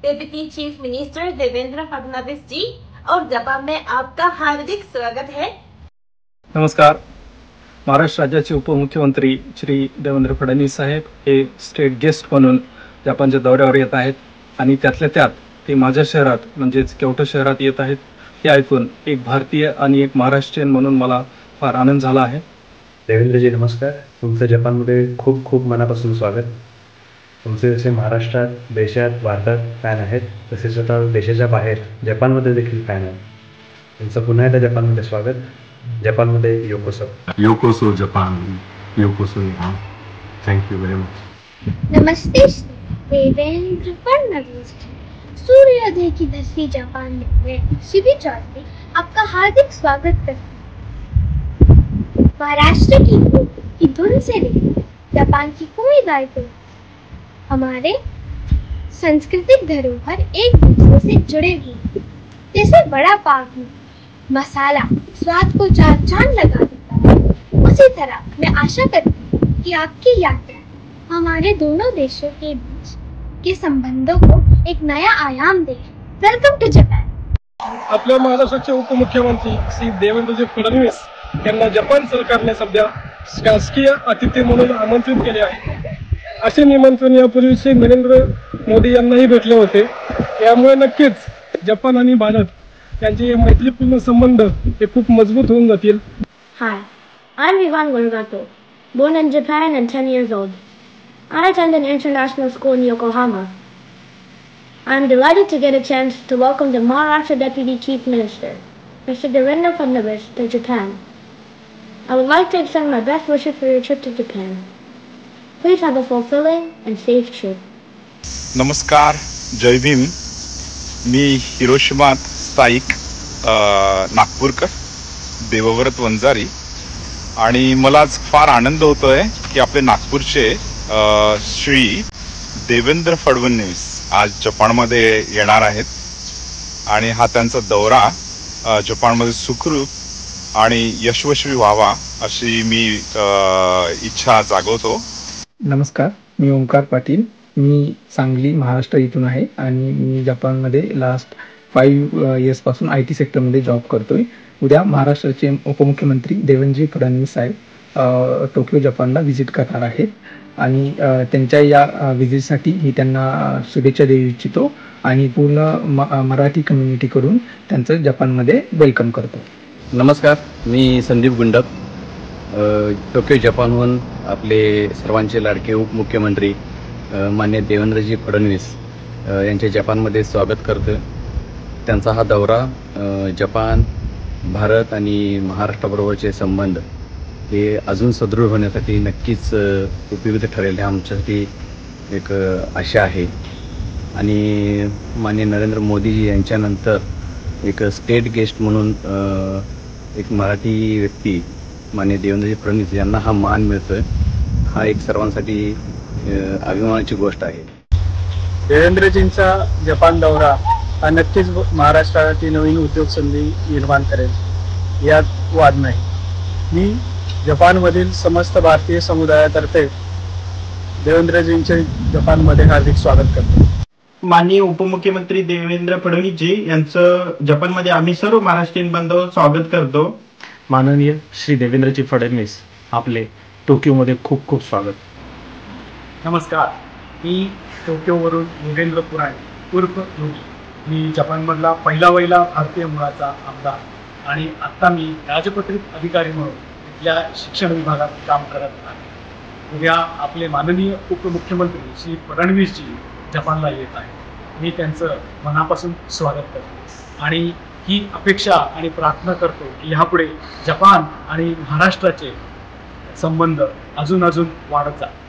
Deputy chief minister Devendra Fadnavis ji और Japan में आपका हार्दिक स्वागत है। नमस्कार। महाराष्ट्र राज्याचे उपमुख्यमंत्री श्री देवेंद्र फडणवीस साहेब हे स्टेट गेस्ट म्हणून जपानच्या दौऱ्यावर येत आहेत आणि त्यातल्या त्यात ते माझ्या शहरात म्हणजेच केवटो शहरात येत आहेत। हे ऐकून एक भारतीय आणि एक महाराष्ट्रीयन म्हणून मला फार आनंद झाला आहे। देवेंद्रजी नमस्कार। तुमचं जपानमध्ये खूप खूप मनापासून स्वागत। तुमचे जसे महाराष्ट्रात, देशात, भारतात फॅन आहेत तसेच आता देशाच्या बाहेर जपानमध्ये देखील फॅन आहेत। तुमचं पुन्हा एकदा जपानमध्ये स्वागत। जपानमध्ये योकोसो। योकोसो जापान, योकोसो यहाँ। Thank you very much. नमस्ते देवेंद्र फडणवीस। सूर्योदय की धरती जापान में शिविर चौधरी आपका हार्दिक स्वागत करते हैं। महाराष्ट्र की धुन से लेकर जापान की कोई दायित्व हमारे सांस्कृतिक धरोहर एक दूसरे से जुड़े हुए हैं। जैसे बड़ा पाव में मसाला स्वाद को चार चांद लगा देता है, उसी तरह मैं आशा करती हूँ कि आपकी यात्रा हमारे दोनों देशों के बीच के संबंधों को एक नया आयाम दे। Welcome to Japan. आपल्या महाराष्ट्राचे उपमुख्यमंत्री श्री देवेंद्रजी फडणवीस यांना जपान सरकारने सध्या शासकीय अतिथी म्हणून आमंत्रित केले आहे। असे निमंत्रण यापूर्वी श्री नरेंद्र मोदी यांनाही भेटले होते। यामुळे नक्कीच जपान आणि भारत यांचे मैत्रीपूर्ण संबंध हे खूप मजबूत होऊन जातील। Hi, I'm Ivan Gorgato, born in Japan and 10 years old. I attend an international school in Yokohama. I am delighted to get a chance to welcome the Maharashtra Deputy Chief Minister, Mr. Devendra Fadnavis, to Japan. I would like to extend my best wishes for your trip to Japan. Please have a fulfilling and safe trip. नमस्कार, जय भीम। मी Hiroshima स्थायिक नागपूरकर, देवव्रत वंजारी आणि मला आज फार आनंद होतोय की आपले नागपूरचे श्री देवेंद्र फडणवीस आज जपानमध्ये येणार आहेत आणि हा त्यांचा दौरा जपानमध्ये सुखरूप आणि यशस्वी व्हावा अशी मी इच्छा जागवतो। नमस्कार, मी ओंकार पाटील। मी सांगली महाराष्ट्र इथून आहे आणि मी जपानमध्ये लास्ट 5 इयर्स पासून IT सेक्टरमध्ये जॉब करतोय। उद्या महाराष्ट्राचे उपमुख्यमंत्री देवेंद्रजी फडणवीस साहेब टोकियो जपानला व्हिजिट करणार आहेत आणि त्यांच्या या व्हिजिटसाठी ही त्यांना शुभेच्छा देऊ इच्छितो आणि पूर्ण मराठी कम्युनिटीकडून त्यांचं जपानमध्ये वेलकम करतो। नमस्कार, मी संदीप गुंडप, टोकियो जपानहून आपले सर्वांचे लाडके उपमुख्यमंत्री माननीय देवेंद्रजी फडणवीस यांचे जपानमध्ये स्वागत करतो। त्यांचा हा दौरा जपान, भारत आणि महाराष्ट्राबरोबरचे संबंध हे अजून सदृढ होण्यासाठी नक्कीच उपयुक्त ठरेल आमच्यासाठी एक आशा आहे आणि माननीय नरेंद्र मोदीजी यांच्यानंतर एक स्टेट गेस्ट म्हणून एक मराठी व्यक्ती माननीय देवेंद्रजी फडणवीस यांना हा मान मिळतोय। हा एक सर्वांसाठी अभिमानाची गोष्ट आहे। देवेंद्रजींचा जपान दौरा हा नक्कीच महाराष्ट्रातील नवीन उद्योग संधी निर्माण करेल, यात वाद नाही। मी जपानमधील समस्त भारतीय समुदायातर्फे देवेंद्रजींचे जपानमध्ये हार्दिक स्वागत करतो। माननीय उपमुख्यमंत्री देवेंद्र फडणवीस जी यांचं जपानमध्ये आम्ही सर्व महाराष्ट्रीयन बांधव स्वागत करतो। माननीय श्री देवेंद्रजी फडणवीस आपले टोकियोमध्ये खूप खूप स्वागत। नमस्कार, मी टोकियोवरून योगेंद्र पुराणे उर्फ योगी। मी जपानमधला पहिला भारतीय मुळाचा आमदार आणि आत्ता मी राजपत्रित अधिकारी म्हणून इथल्या शिक्षण विभागात काम करत आहे। उद्या आपले माननीय उपमुख्यमंत्री श्री फडणवीसजी जपानला येत आहेत। मी त्यांचं मनापासून स्वागत करतो आणि ही अपेक्षा आणि प्रार्थना करतो की यापुढे जपान आणि महाराष्ट्राचे संबंध अजून वाढत जातील।